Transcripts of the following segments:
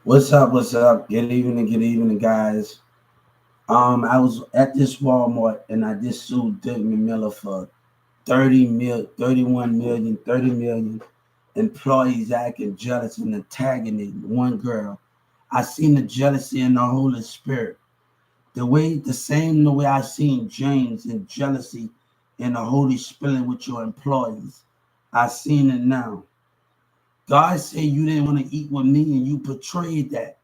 What's up? What's up? Good evening, guys. I was at this Walmart and I just sued Digman Miller for 31 million, 30 million employees acting jealous and antagonism. One girl. I seen the jealousy in the Holy Spirit. The way I seen James and jealousy in the Holy Spirit with your employees. I seen it now. God said you didn't want to eat with me and you portrayed that.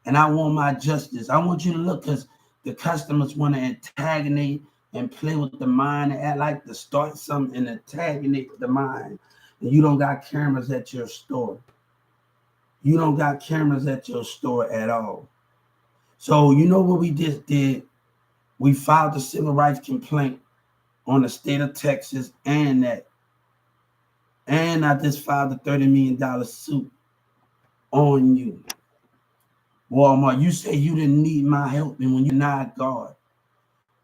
And I want my justice. I want you to look because the customers want to antagonate and play with the mind and act like to start something and antagonate the mind. And you don't got cameras at your store. You don't got cameras at your store at all. So you know what we just did? We filed a civil rights complaint on the state of Texas and that. And I just filed a $30 million suit on you. Walmart, you say you didn't need my help and when you're not God.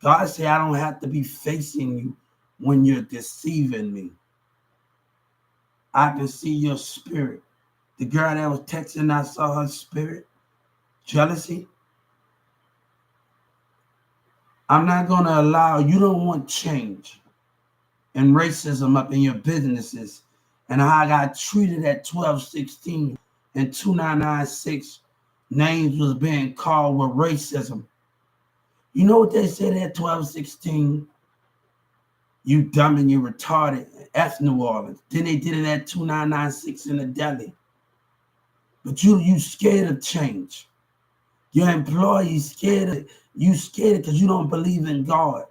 God said I don't have to be facing you when you're deceiving me. I can see your spirit. The girl that was texting, I saw her spirit. Jealousy. I'm not going to allow, you don't want change and racism up in your businesses and how I got treated at 1216 and 2996 names was being called with racism. You know what they said at 1216? You dumb and you retarded. F New Orleans. Then they did it at 2996 in the deli. But you scared of change. Your employees scared because you don't believe in God.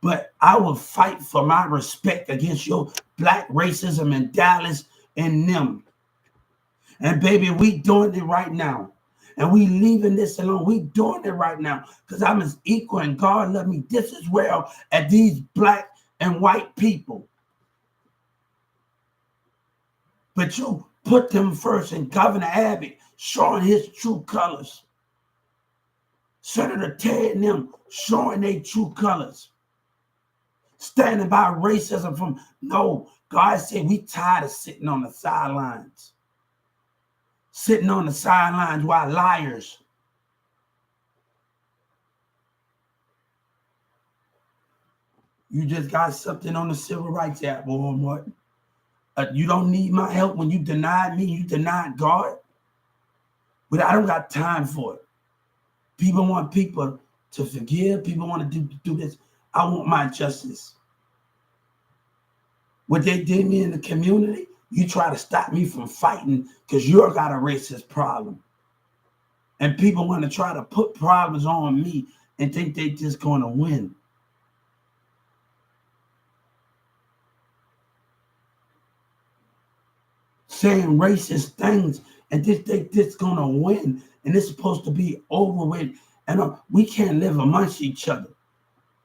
But I will fight for my respect against your black racism in Dallas and them. And baby, we doing it right now. And we leaving this alone. We doing it right now because I'm as equal and God love me just as well as these black and white people. But you put them first and Governor Abbott showing his true colors. Senator Ted and them showing their true colors. Standing by racism from, no, God said we tired of sitting on the sidelines. Sitting on the sidelines while liars. You just got something on the Civil Rights Act, Walmart. You don't need my help when you denied me, you denied God. But I don't got time for it. People want people to forgive. People want to do this. I want my justice. What they did me in the community, you try to stop me from fighting because you're got a racist problem. And people want to try to put problems on me and think they just going to win. Saying racist things and just think this going to win. And it's supposed to be over with. And we can't live amongst each other.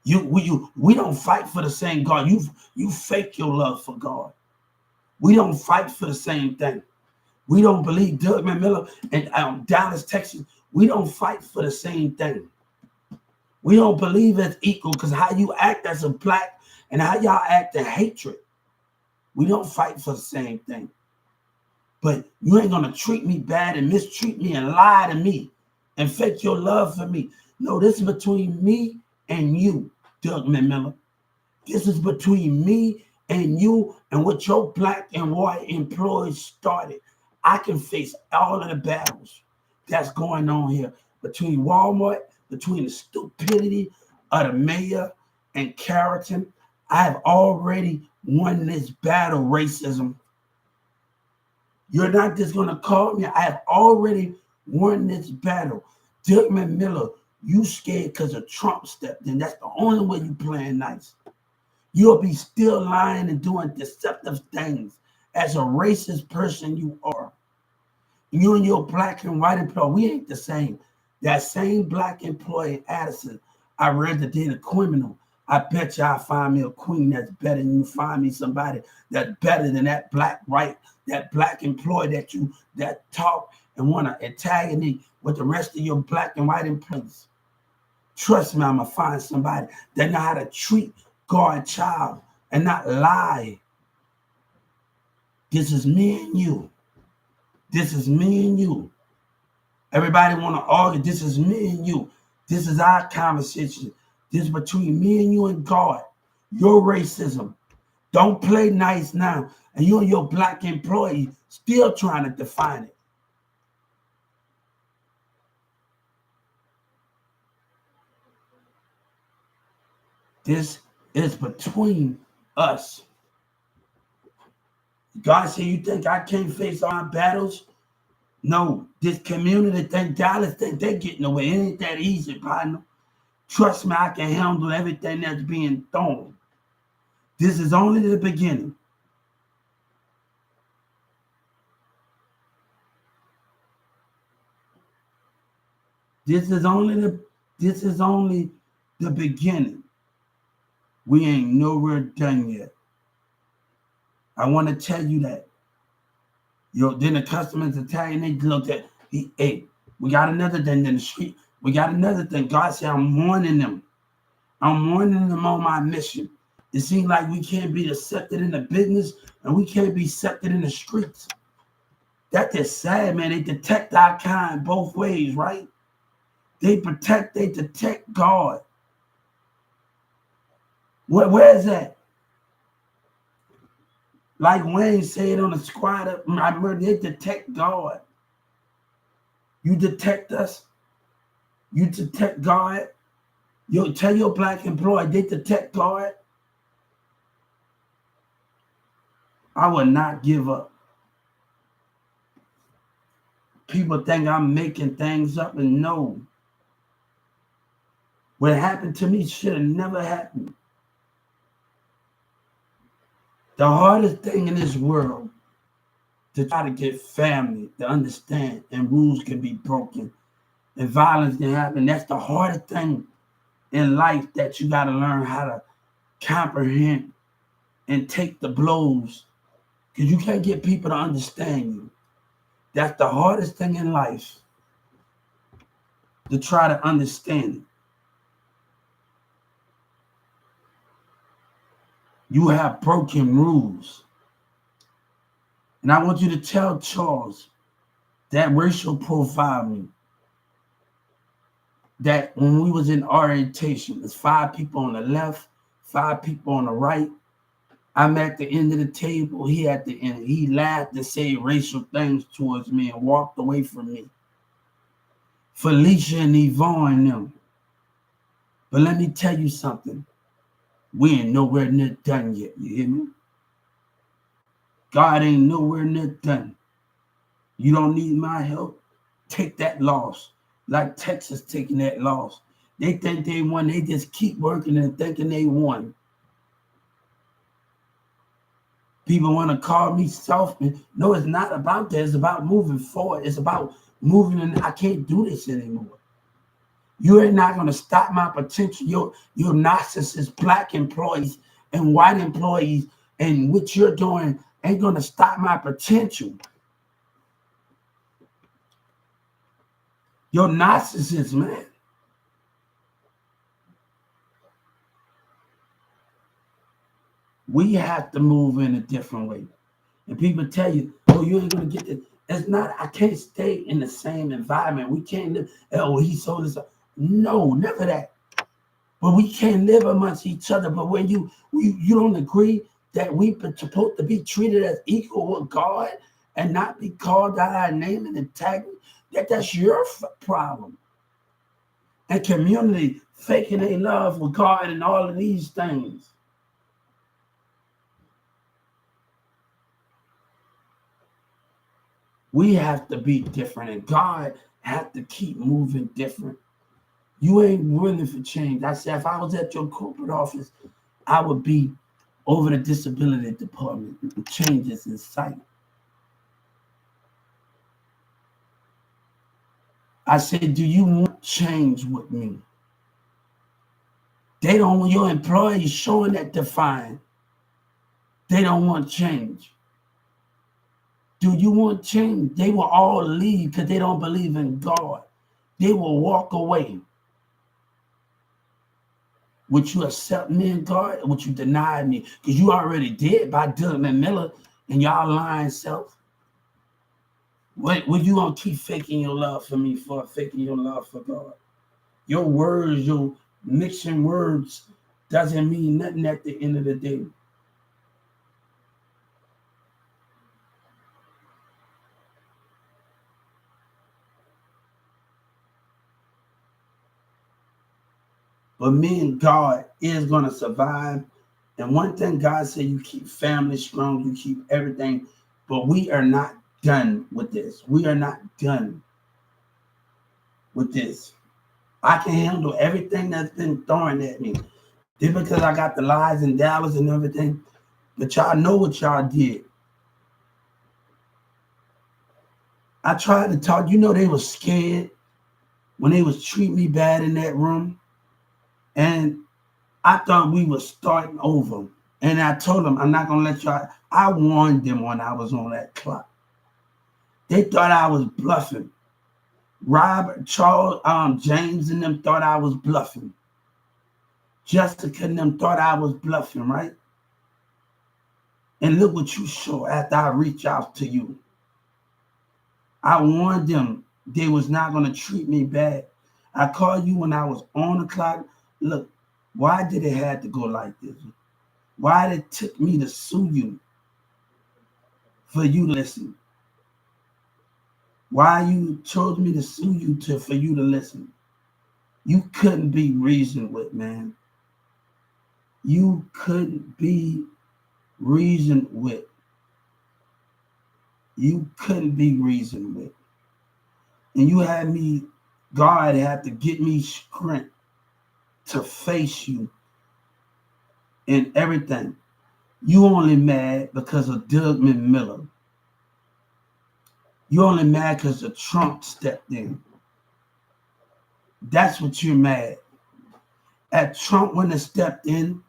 We don't fight for the same God. You fake your love for God. We don't fight for the same thing. We don't believe Digman Miller and Dallas, Texas. We don't fight for the same thing. We don't believe as equal because how you act as a black and how y'all act in hatred. We don't fight for the same thing. But you ain't gonna treat me bad and mistreat me and lie to me and fake your love for me. No, this is between me and you, Digman Miller. This is between me and you and what your black and white employees started. I can face all of the battles that's going on here between Walmart, between the stupidity of the mayor and Carrollton. I have already won this battle, racism. You're not just going to call me. I have already won this battle. Digman Miller, you scared because of Trump stepped in. That's the only way you playing nice. You'll be still lying and doing deceptive things as a racist person you are. You and your black and white employee, we ain't the same. That same black employee in Addison, I read the did a criminal. I bet you I'll find me a queen that's better than you. Find me somebody that's better than that black employee that talk and want to antagonate with the rest of your black and white employees. Trust me, I'm going to find somebody that know how to treat God's child and not lie. This is me and you. This is me and you. Everybody want to argue. This is me and you. This is our conversation. This is between me and you and God. Your racism. Don't play nice now. And you and your black employee still trying to define it. This is between us. God said, you think I can't face our battles? No, this community thing, Dallas think they're getting away. It ain't that easy, partner. Trust me, I can handle everything that's being thrown. This is only the beginning. This is only the beginning. We ain't nowhere done yet. I want to tell you that. Then the customers Italian, they looked at, hey, we got another thing in the street. We got another thing. God said, I'm warning them. I'm warning them on my mission. It seems like we can't be accepted in the business and we can't be accepted in the streets. That is sad, man. They detect our kind both ways, right? They detect God. Where is that? Like Wayne said on the squad, they detect God. You detect us. You detect God. You tell your black employee, they detect God. I will not give up. People think I'm making things up, and no. What happened to me should have never happened. The hardest thing in this world to try to get family to understand, and rules can be broken, and violence can happen. That's the hardest thing in life, that you got to learn how to comprehend and take the blows, because you can't get people to understand you. That's the hardest thing in life, to try to understand it. You have broken rules. And I want you to tell Charles that racial profiling, that when we was in orientation, there's 5 people on the left, 5 people on the right. I'm at the end of the table. He at the end. He laughed and said racial things towards me and walked away from me. Felicia and Yvonne and them. But let me tell you something. We ain't nowhere near done yet. You hear me? God ain't nowhere near done. You don't need my help. Take that loss. Like Texas taking that loss. They think they won. They just keep working and thinking they won. People want to call me soft. No, it's not about that. It's about moving forward. It's about moving, and I can't do this anymore. You are not going to stop my potential. Your narcissist black employees and white employees and what you're doing ain't going to stop my potential. Your narcissist, man. We have to move in a different way. And people tell you, oh, you ain't going to get it. It's not, I can't stay in the same environment. We can't live, oh, he sold us. No, never that. But we can't live amongst each other. But when you don't agree that we supposed to be treated as equal with God and not be called out our name and attacked, that's your problem. And community faking their love with God and all of these things. We have to be different, and God have to keep moving different. You ain't willing for change. I said, if I was at your corporate office, I would be over the disability department. Changes in sight. I said, do you want change with me? They don't want your employees showing that defiant. They don't want change. Do you want change? They will all leave because they don't believe in God. They will walk away. Would you accept me in God, or would you deny me? Because you already did by Dylan and Miller and y'all lying self. What you gonna keep faking your love for me for? Faking your love for God? Your words, your mixing words, doesn't mean nothing at the end of the day. But me and God is gonna survive. And one thing God said, you keep family strong, you keep everything. But we are not done with this. We are not done with this. I can handle everything that's been thrown at me. Just because I got the lies and doubts and everything. But y'all know what y'all did. I tried to talk. You know they was scared when they was treating me bad in that room. And I thought we were starting over. And I told them, I'm not going to let y'all. I warned them when I was on that clock. They thought I was bluffing. Robert, Charles, James and them thought I was bluffing. Jessica and them thought I was bluffing, right? And look what you show after I reach out to you. I warned them they was not going to treat me bad. I called you when I was on the clock. Look, why did it have to go like this? Why did it took me to sue you for you to listen? Why you chose me to sue you for you to listen? You couldn't be reasoned with, man. You couldn't be reasoned with. You couldn't be reasoned with. And you had me, God had to get me strength to face you in everything. You only mad because of Doug Miller. You only mad because the Trump stepped in. That's what you're mad. If Trump wouldn't have stepped in,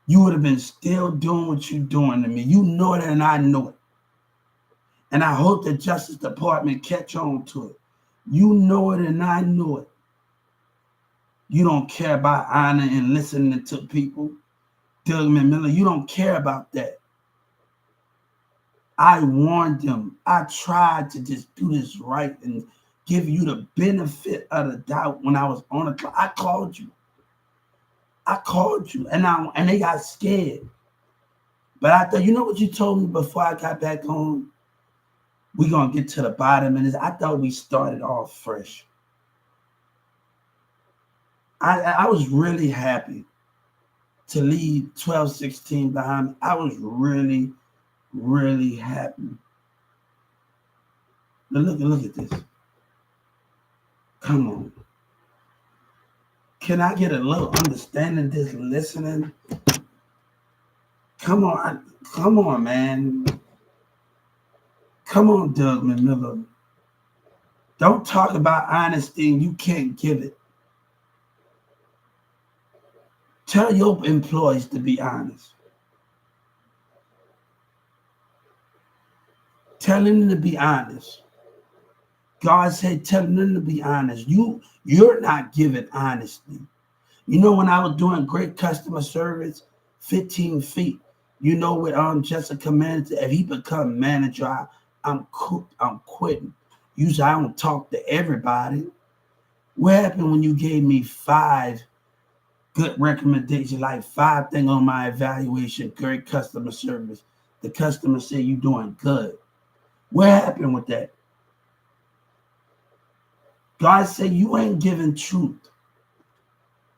you would have been still doing what you're doing to me. You know it and I know it. And I hope the Justice Department catch on to it. You know it and I know it. You don't care about honor and listening to people. Doug Miller, you don't care about that. I warned them. I tried to just do this right and give you the benefit of the doubt when I was on the clock. I called you. And they got scared. But I thought, you know what you told me before I got back home? We're going to get to the bottom of this. I thought we started off fresh. I was really happy to leave 1216 behind me. I was really, really happy. Now look at this. Come on. Can I get a little understanding this listening? Come on, man. Come on, Doug Miller. Don't talk about honesty and you can't give it. Tell your employees to be honest. Tell them to be honest. God said, tell them to be honest. You're not giving honesty. You know, when I was doing great customer service, 15 feet, you know, with Jessica manager, if he become manager, I'm quitting. Usually I don't talk to everybody. What happened when you gave me 5 good recommendations, like 5 things on my evaluation, great customer service? The customer said you doing good. What happened with that? God said you ain't giving truth.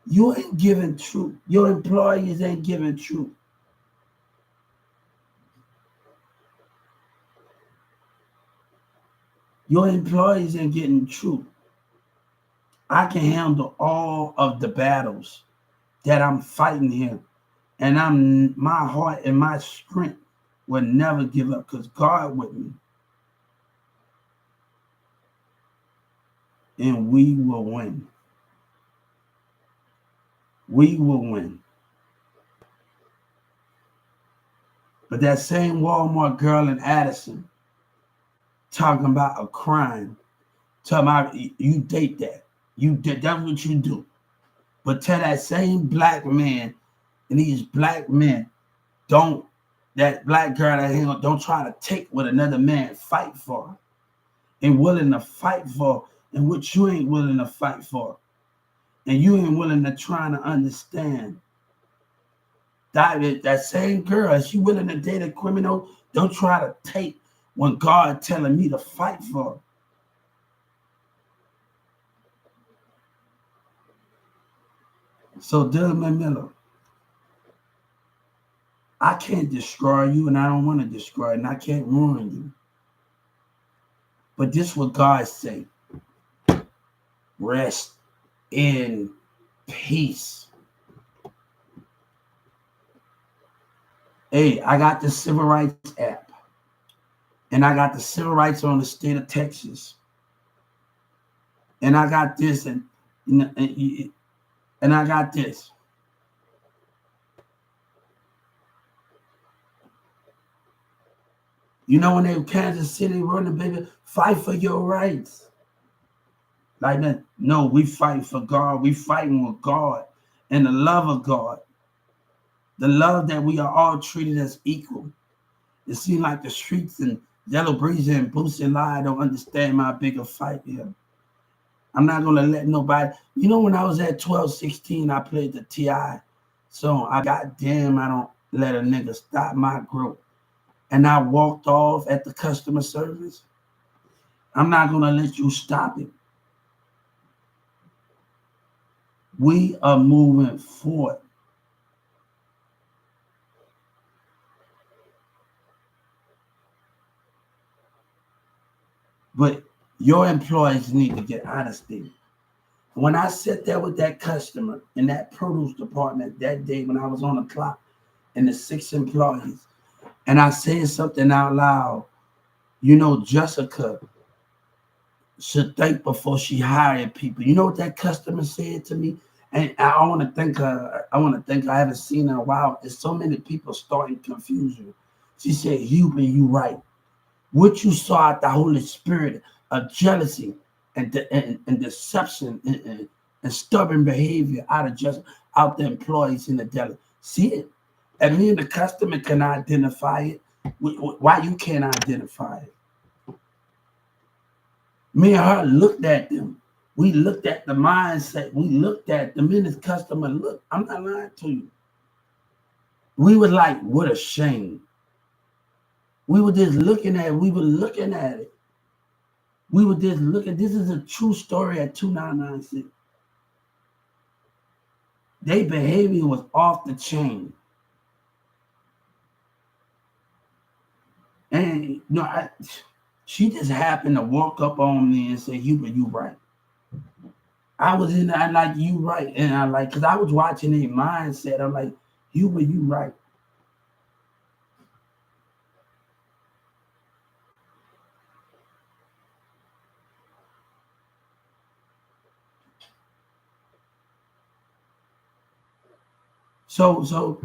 You ain't giving truth. Your employees ain't giving truth. Your employees ain't getting truth. I can handle all of the battles that I'm fighting here. And my heart and my strength will never give up because God with me. And we will win. We will win. But that same Walmart girl in Addison talking about a crime, talking about you date that. That's what you do. But tell that same black man and these black men, that black girl that don't try to take what another man fight for. and willing to fight for, and what you ain't willing to fight for. And you ain't willing to try to understand. That same girl, is she willing to date a criminal? Don't try to take when God telling me to fight for her. So Dylan Miller, I can't destroy you, and I don't want to destroy you, and I can't ruin you. But this is what God say. Rest in peace. Hey, I got the Civil Rights app, and I got the Civil Rights on the state of Texas, and I got this, and I got this. You know, when they were Kansas City running, baby, fight for your rights. Like that. No, we fight for God. We fighting with God and the love of God. The love that we are all treated as equal. It seems like the streets and Yellow Breezer and Boosie and Lie don't understand my bigger fight here. I'm not going to let nobody. You know, when I was at 12, 16, I played the T.I. song. I goddamn, I don't let a nigga stop my growth. And I walked off at the customer service. I'm not going to let you stop it. We are moving forward. But your employees need to get honesty. When I sat there with that customer in that produce department that day when I was on the clock and the 6 employees, and I said something out loud, you know, Jessica should think before she hired people. You know what that customer said to me? And I want to thank her. I haven't seen her in a while. There's so many people starting confusion. She said, Hubert, you right. What you saw at the Holy Spirit of jealousy and deception and stubborn behavior out the employees in the deli. See it? And me and the customer can identify it. Why you can't identify it? Me and her looked at them. We looked at the mindset. We looked at the minute customer looked. I'm not lying to you. We were like, what a shame. We were just looking at it. We were looking at it. We were just looking. This is a true story at 2996. Their behavior was off the chain. And you know, she just happened to walk up on me and say, Hubert, you right. I was in there, I like, you right. And I like, because I was watching their mindset. I'm like, Hubert, you right. So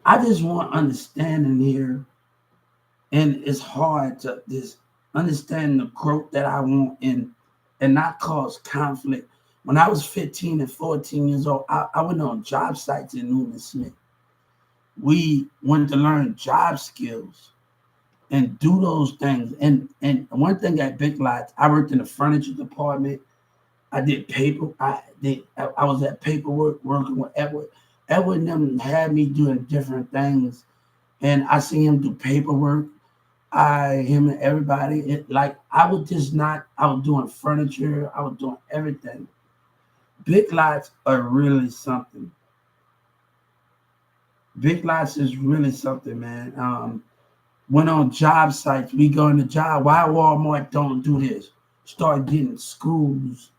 I just want understanding here. And it's hard to just understand the growth that I want in and not cause conflict. When I was 15 and 14 years old, I went on job sites in Newman Smith. We wanted to learn job skills and do those things. And one thing at Big Lots, I worked in the furniture department. I did paper. I was at paperwork working with Edward. Edward and them had me doing different things. And I see him do paperwork. Him and everybody, I was doing furniture, I was doing everything. Big Lots are really something. Big Lots is really something, man. Went on job sites, we go in the job. Why Walmart don't do this? Start getting schools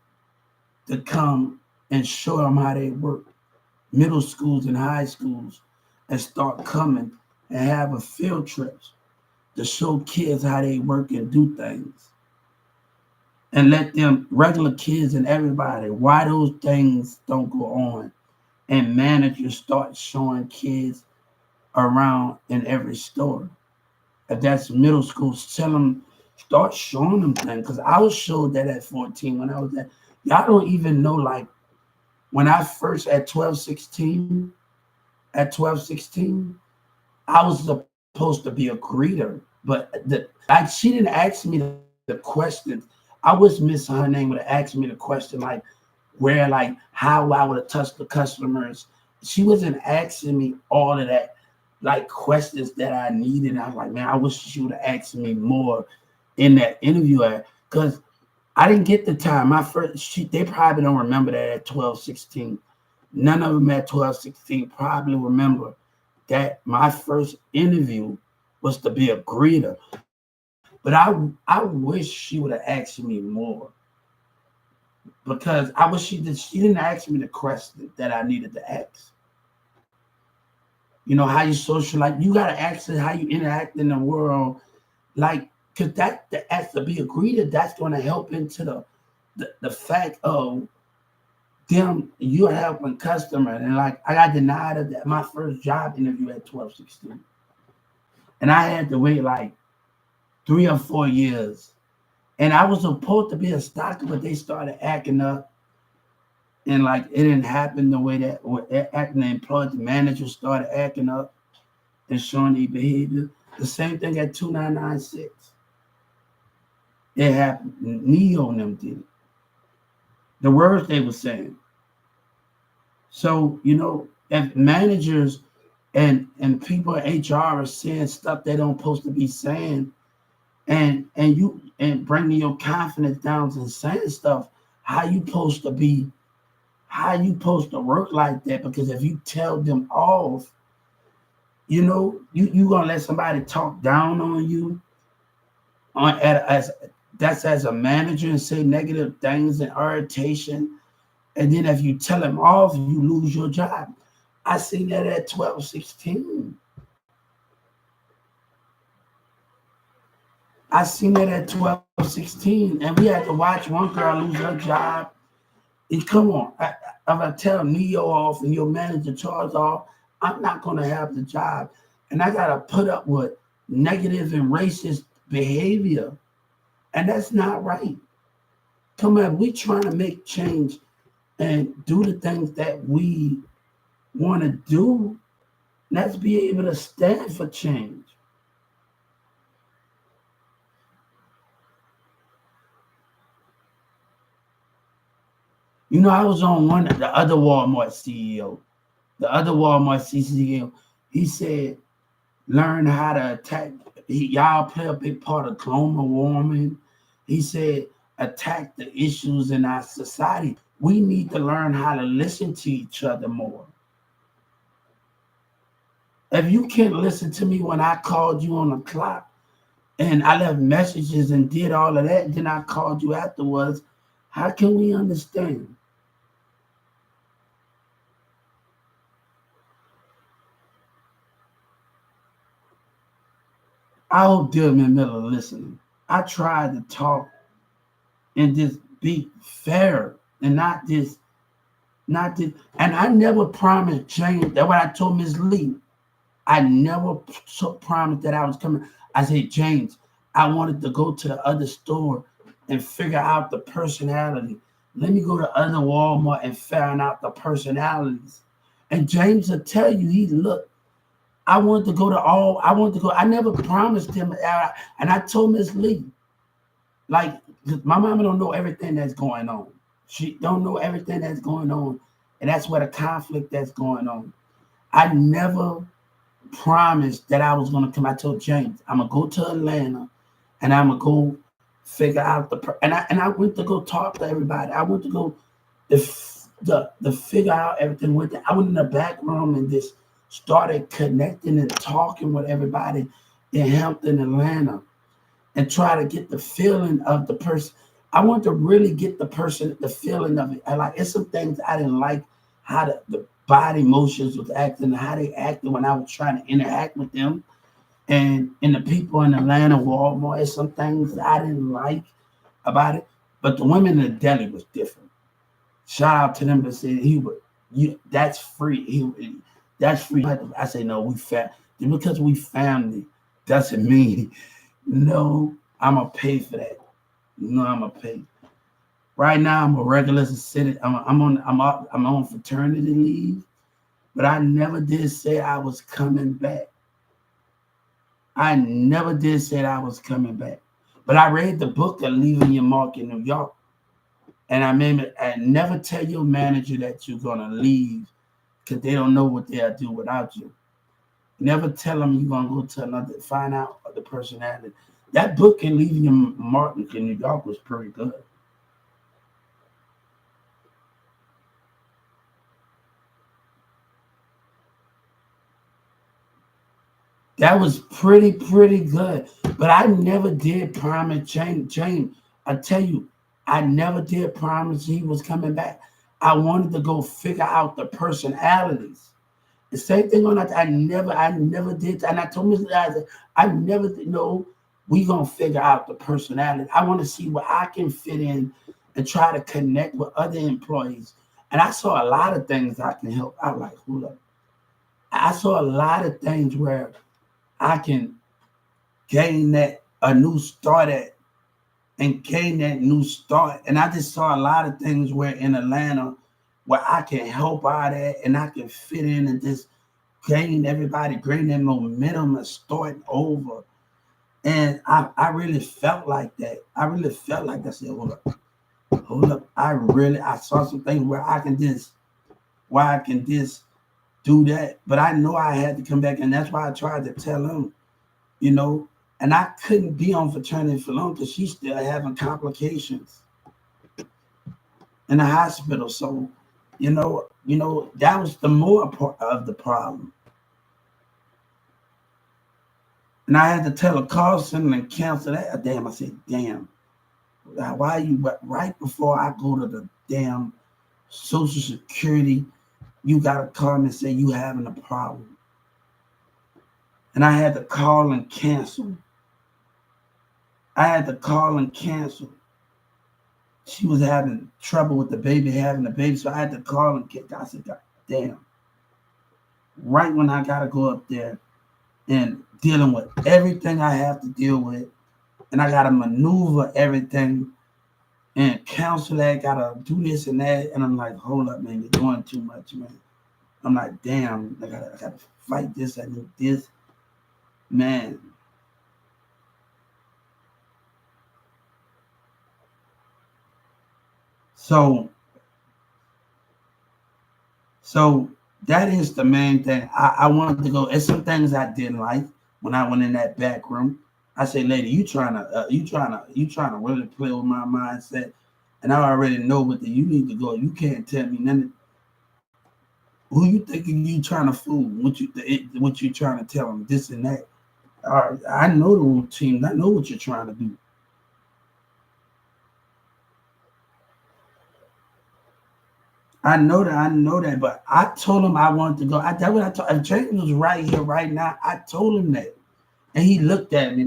to come and show them how they work. Middle schools and high schools, and start coming and having field trips to show kids how they work and do things. And let them, regular kids and everybody, why those things don't go on. And managers start showing kids around in every store. If that's middle school, tell them, start showing them things. Because I was showed that at 14 when I was at, y'all don't even know, like, when I first, at 12, 16, I was supposed to be a greeter. But she didn't ask me the questions. I wish Miss her name would have asked me the question like where, like how I would have touched the customers. She wasn't asking me all of that, like questions that I needed. I was like, man, I wish she would have asked me more in that interview, because I didn't get the time. My first, they probably don't remember that at 12, 16. None of them at 12, 16 probably remember that my first interview was to be a greeter. But I wish she would have asked me more, because I wish she didn't ask me the question that I needed to ask. You know, how you socialize. You gotta ask her how you interact in the world. Like, cause that as to be a greeter, that's gonna help into the fact of them you're helping customer. And like I got denied of that my first job interview at 12, 16. And I had to wait like 3 or 4 years. And I was supposed to be a stalker, but they started acting up. And like it didn't happen the way that acting the employee, the manager started acting up and showing their behavior. The same thing at 2996. It happened. Neo and them did it. The words they were saying. So, you know, if managers and people in HR are saying stuff they don't supposed to be saying, and you and bringing your confidence down and saying stuff, how you supposed to be, how you supposed to work like that? Because if you tell them off, you know, you gonna let somebody talk down on you on as that's as a manager and say negative things and irritation. And then if you tell them off, you lose your job. I seen that at 12, 16. I seen that at 12, 16. And we had to watch one girl lose her job. And come on, if I tell Neo off and your manager Charles off, I'm not going to have the job. And I got to put up with negative and racist behavior. And that's not right. Come on, we trying to make change and do the things that we want to do. Let's be able to stand for change. You know, I was on the other Walmart CEO. The other Walmart CEO, he said, learn how to attack. Y'all play a big part of global warming. He said, attack the issues in our society. We need to learn how to listen to each other more. If you can't listen to me when I called you on the clock and I left messages and did all of that, then I called you afterwards, how can we understand? I hope Dylan Miller listening. I tried to talk and just be fair and not this. And I never promised James. That's what I told Ms. Lee. I never promised that I was coming. I said, James, I wanted to go to the other store and figure out the personality. Let me go to other Walmart and find out the personalities. And James will tell you, look, I wanted to go to all, I wanted to go, I never promised him. And I told Miss Lee, like, my mama don't know everything that's going on. She don't know everything that's going on. And that's where the conflict that's going on. I never promised that I was going to come. I told James, I'm going to go to Atlanta and I'm going to go figure out and I went to go talk to everybody. I went to go the figure out everything. I went in the back room and just started connecting and talking with everybody in Hampton, Atlanta, and try to get the feeling of the person. I want to really get the feeling of it. It's some things I didn't like how the body motions was acting, how they acted when I was trying to interact with them. And the people in Atlanta, Walmart, there's some things I didn't like about it. But the women in the deli was different. Shout out to them that said that's free. That's free. I say no, because we family doesn't mean no, I'm gonna pay for that. No, I'm gonna pay. Right now, I'm a regular citizen. I'm on fraternity leave, but I never did say I was coming back. I never did say I was coming back. But I read the book of Leaving Your Mark in New York. And I remember, and never tell your manager that you're going to leave because they don't know what they'll do without you. Never tell them you're going to go to another, find out the personality. That book in Leaving Your Mark in New York was pretty good. That was pretty good. But I never did promise James. I tell you, I never did promise he was coming back. I wanted to go figure out the personalities. The same thing on that. I never did. And I told Mr. Isaac, I never did know we gonna figure out the personality. I want to see where I can fit in and try to connect with other employees. And I saw a lot of things I can help. I like, hold up. I saw a lot of things where I can gain that a new start at and gain that new start. And I just saw a lot of things where in Atlanta where I can help out at and I can fit in and just gain everybody, gain that momentum and start over. And I really felt like that. I really felt like I said, hold up. I saw some things where I can just do that. But I know I had to come back, and that's why I tried to tell him, and I couldn't be on fraternity for long because she's still having complications in the hospital. So, that was the more part of the problem. And I had to tell a call center and cancel that. Damn, I said, damn. Why are you right before I go to the damn Social Security, you got to call me and say you having a problem. And I had to call and cancel. She was having trouble with having the baby. So I had to call and cancel. I said, God damn. Right when I got to go up there and dealing with everything I have to deal with, and I got to maneuver everything and counsel that, got to do this and that. And I'm like, hold up, man, you're doing too much, man. I'm like, damn, I gotta fight this. I need this. Man. So that is the main thing. I wanted to go. There's some things I didn't like when I went in that back room. I said, lady, you trying to really play with my mindset, and I already know you need to go. You can't tell me nothing. Who you thinking you trying to fool? What you trying to tell them? This and that. All right, I know the routine. I know what you're trying to do. I know that, but I told him I wanted to go. That's what I told. If James was right here, right now, I told him that, and he looked at me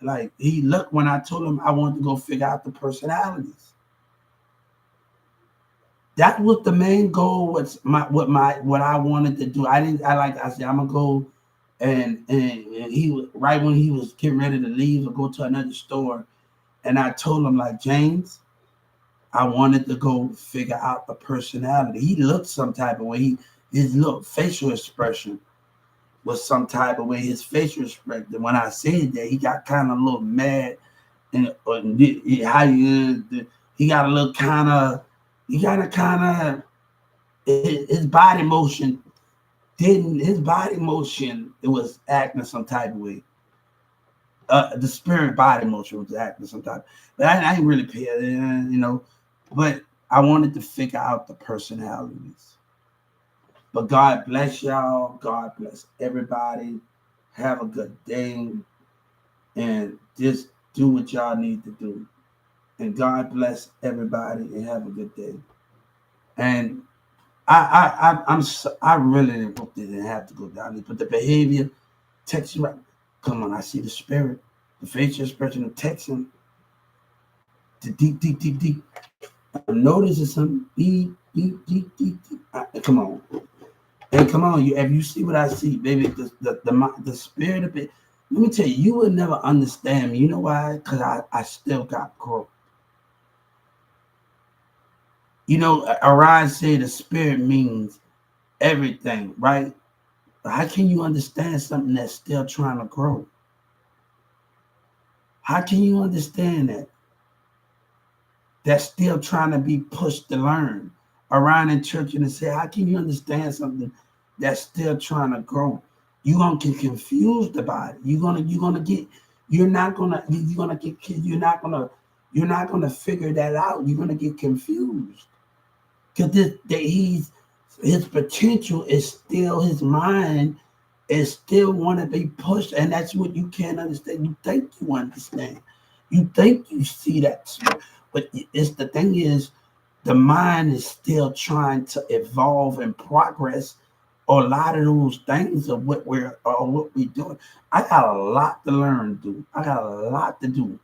like he looked when I told him I wanted to go figure out the personalities. That was the main goal. What I wanted to do. I said I'm gonna go, and he was right when he was getting ready to leave or go to another store, and I told him like, James, I wanted to go figure out the personality. He looked some type of way. His little facial expression was some type of way. His facial expression. When I said that, he got kind of a little mad, and he got a little kind of. He got a kind of his body motion didn't. His body motion it was acting some type of way. The spirit body motion was acting some type. But I ain't really pay. But I wanted to figure out the personalities. But God bless y'all. God bless everybody. Have a good day. And just do what y'all need to do. And God bless everybody and have a good day. And I really didn't have to go down there. But the behavior, text right. Come on, I see the spirit. The facial expression of texting. The deep. I'm noticing some deep. Come on, and come on, if you see what I see, baby, the spirit of it. Let me tell you, you would never understand me. You know why? Because I still got growth. Orion said the spirit means everything, right? How can you understand something that's still trying to grow? How can you understand that? That's still trying to be pushed to learn around in church and say, how can you understand something that's still trying to grow? You're gonna get confused about it. You're not gonna figure that out. You're gonna get confused. Because his potential is still, his mind is still want to be pushed, and that's what you can't understand. You think you understand, you think you see that, but it's the thing is, the mind is still trying to evolve and progress. A lot of those things of what we're doing. I got a lot to learn, dude. I got a lot to do,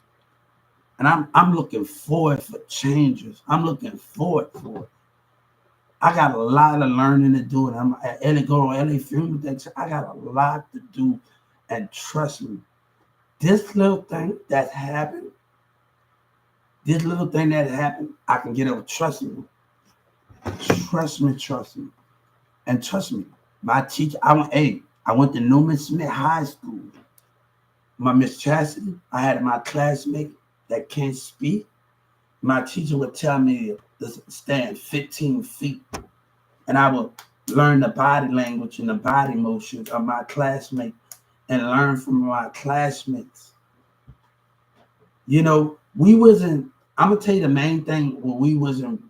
and I'm looking forward for changes. I'm looking forward for it. I got a lot of learning to do, and I'm at LA Film Things. I got a lot to do, and trust me, this little thing that happened, I can get over. Trust me, and trust me. My teacher, I went to Newman Smith High School. My Miss Chastity, I had my classmate that can't speak. My teacher would tell me to stand 15 feet, and I would learn the body language and the body motions of my classmate and learn from my classmates. You know, we wasn't. I'm gonna tell you the main thing. What we wasn't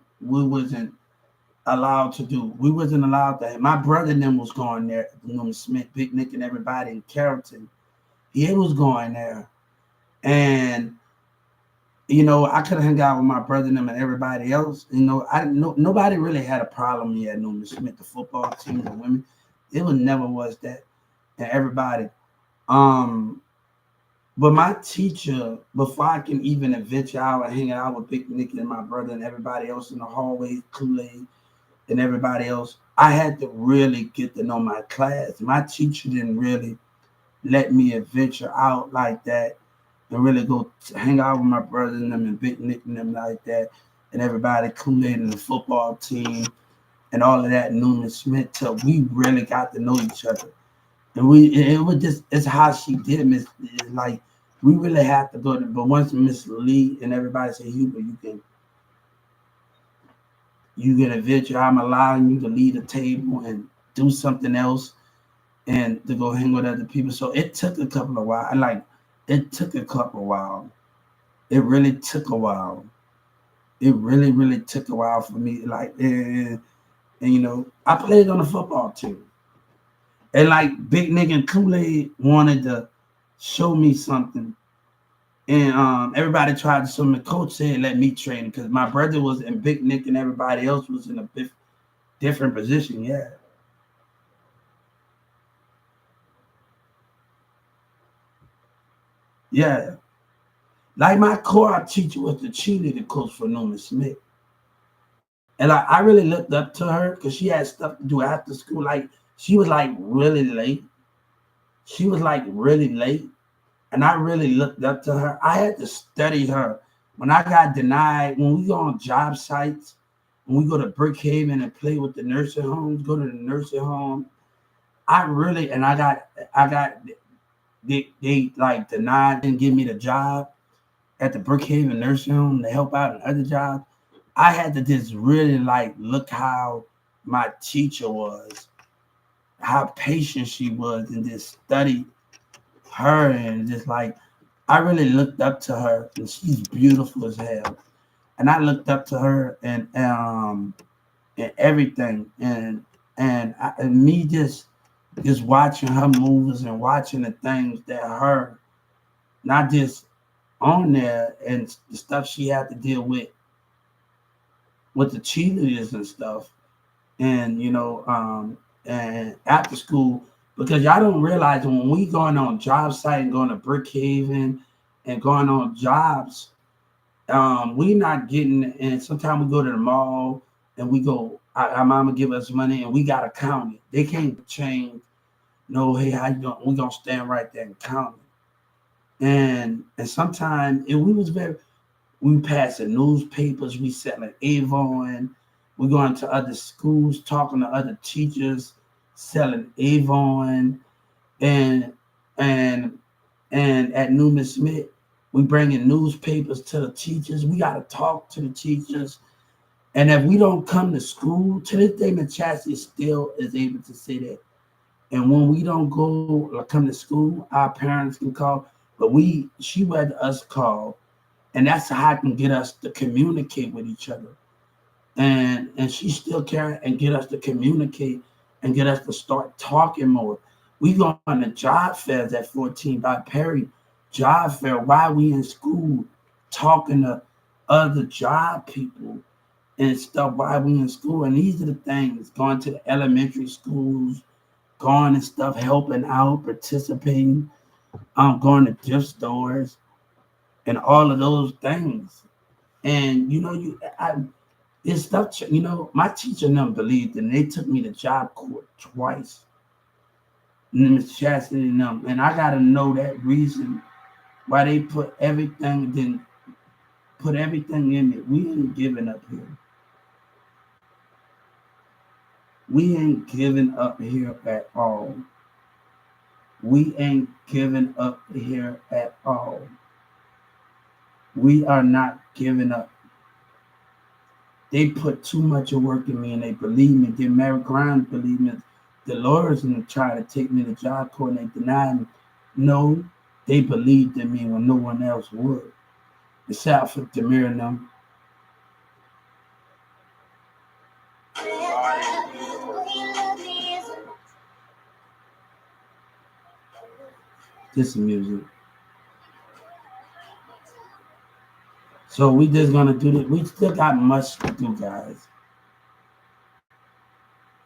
allowed to do. We wasn't allowed to. My brother and them was going there. Smith, Big Nick, and everybody in Carrollton. He was going there, and I could have hung out with my brother and them and everybody else. I didn't know, nobody really had a problem here at Newman Smith, the football team, the women. It was never was that, and everybody. But my teacher, before I can even venture out and hang out with Big Nick and my brother and everybody else in the hallway, Kool-Aid and everybody else, I had to really get to know my class. My teacher didn't really let me venture out like that and really go hang out with my brother and them and Big Nick and them like that, and everybody Kool-Aid and the football team and all of that, Newman Smith, till we really got to know each other. And it was just, it's how she did, Miss. It's like, we really have to go to, but once Miss Lee and everybody say, Huber, you can venture, I'm allowing you to lead a table and do something else and to go hang with other people. So it took a couple of while. It took a couple of while. It really took a while. It really, really took a while for me. I played on the football team. And Big Nick and Kool-Aid wanted to show me something. And everybody tried to show me. Coach said, let me train, because my brother was in Big Nick and everybody else was in a different position. Yeah. Yeah. Like my core teacher was the cheerleader coach for Newman Smith. And I really looked up to her because she had stuff to do after school. She was really late. And I really looked up to her. I had to study her. When I got denied, when we go on job sites, when we go to Brookhaven and play with the nursing homes, go to the nursing home, I got they denied and give me the job at the Brookhaven nursing home to help out in other jobs. I had to just really look how my teacher was, how patient she was, and just study her, and just I really looked up to her, and she's beautiful as hell. And I looked up to her and everything, and me just watching her moves and watching the things that her, not just on there, and the stuff she had to deal with the cheerleaders and stuff, and and after school, because y'all don't realize when we going on job site and going to Brookhaven and going on jobs, we not getting, and sometimes we go to the mall and we go, our mama give us money and we gotta count it. They can't change. No, hey, how you doing? We gonna stand right there and count it. And sometimes we passing newspapers, we selling Avon, we going to other schools, talking to other teachers, selling Avon, and at Newman Smith, We bringing newspapers to the teachers. We got to talk to the teachers. And if we don't come to school, to this day, Miss Chastity still is able to say that. And when we don't go or come to school, our parents can call. But she let us call. And that's how I can get us to communicate with each other. And she still can and get us to communicate and get us to start talking more. We go on the job fairs at 14 by Perry job fair while we in school, talking to other job people and stuff while we in school. And these are the things, going to the elementary schools, going and stuff, helping out, participating, going to gift stores and all of those things. And it's stuff, my teacher never believed and they took me to job court twice. Miss Chastity and them. And I gotta know that reason why they put everything in it. We ain't giving up here. We ain't giving up here at all. We ain't giving up here at all. We are not giving up. They put too much of work in me and they believe me. Then Mary Grimes believe me. The lawyers and try to take me to job court and they denied me. No, they believed in me when no one else would. Except for Demir and them. This is music. So we just gonna do this. We still got much to do, guys.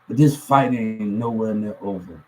But this fight ain't nowhere near over.